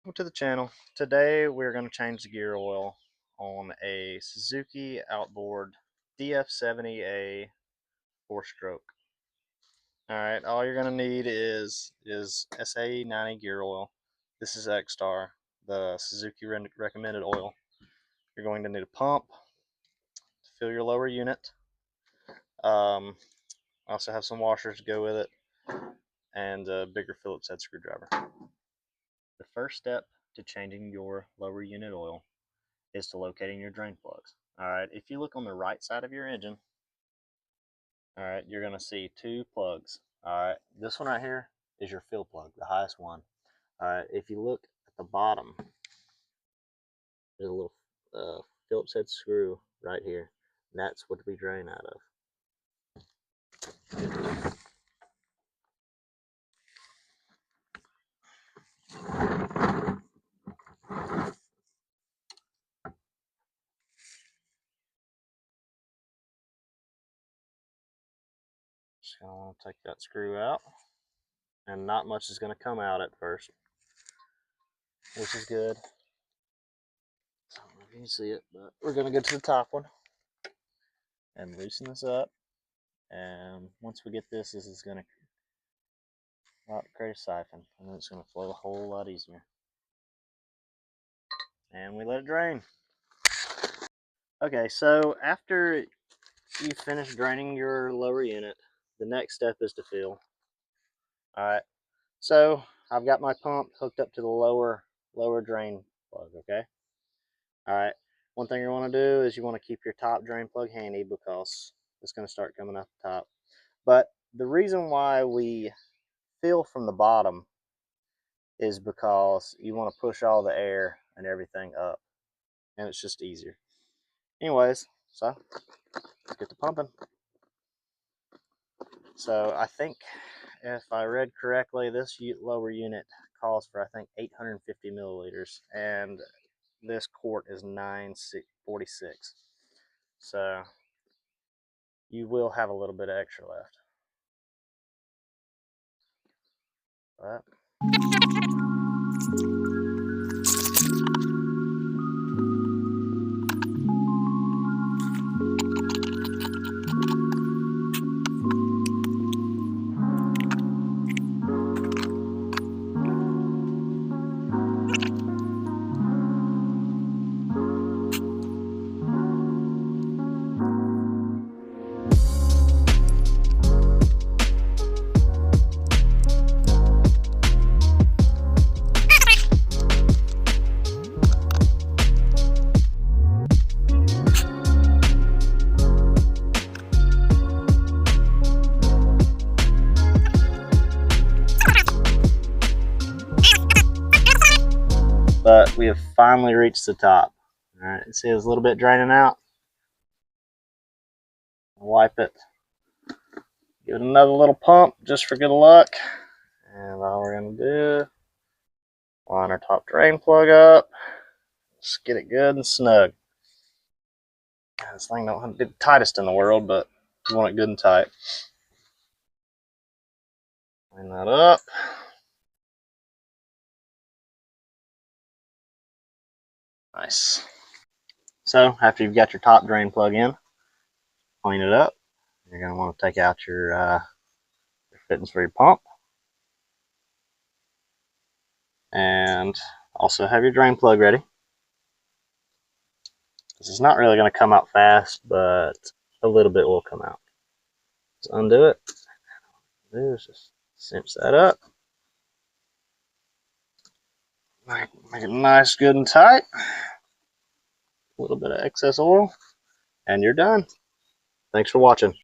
Welcome to the channel. Today we're going to change the gear oil on a Suzuki Outboard DF70A 4-stroke. Alright, all you're going to need is SA90 gear oil. This is X-Star, the Suzuki recommended oil. You're going to need a pump to fill your lower unit. I also have some washers to go with it, and a bigger Phillips head screwdriver. The first step to changing your lower unit oil is to locating your drain plugs. Alright, if you look on the right side of your engine, alright, you're going to see two plugs. Alright, this one right here is your fill plug, the highest one. Alright, if you look at the bottom, there's a little Phillips head screw right here. That's what we drain out of. Just going to want to take that screw out, and not much is going to come out at first, which is good. I don't know if you can see it, but we're going to go to the top one and loosen this up. And once we get this is going to create a siphon, and then it's going to flow a whole lot easier. And we let it drain. Okay, so after you finish draining your lower unit, the next step is to fill. Alright, so I've got my pump hooked up to the lower drain plug, okay? Alright, one thing you want to do is you want to keep your top drain plug handy because it's going to start coming out the top. But the reason why we fill from the bottom is because you want to push all the air and everything up, and it's just easier. Anyways, so let's get to pumping. So I think if I read correctly, this lower unit calls for, I think, 850 milliliters, and this quart is 946. So you will have a little bit of extra left. But we have finally reached the top. All right, see there's a little bit draining out. Wipe it. Give it another little pump just for good luck. And all we're going to do, line our top drain plug up. Just get it good and snug. This thing don't have to be the tightest in the world, but you want it good and tight. Line that up. Nice. So after you've got your top drain plug in, clean it up. You're going to want to take out your fittings for your pump, and also have your drain plug ready. This is not really going to come out fast, but a little bit will come out. Just undo it. Just cinch that up. Make it nice, good and tight. A little bit of excess oil, and you're done. Thanks for watching.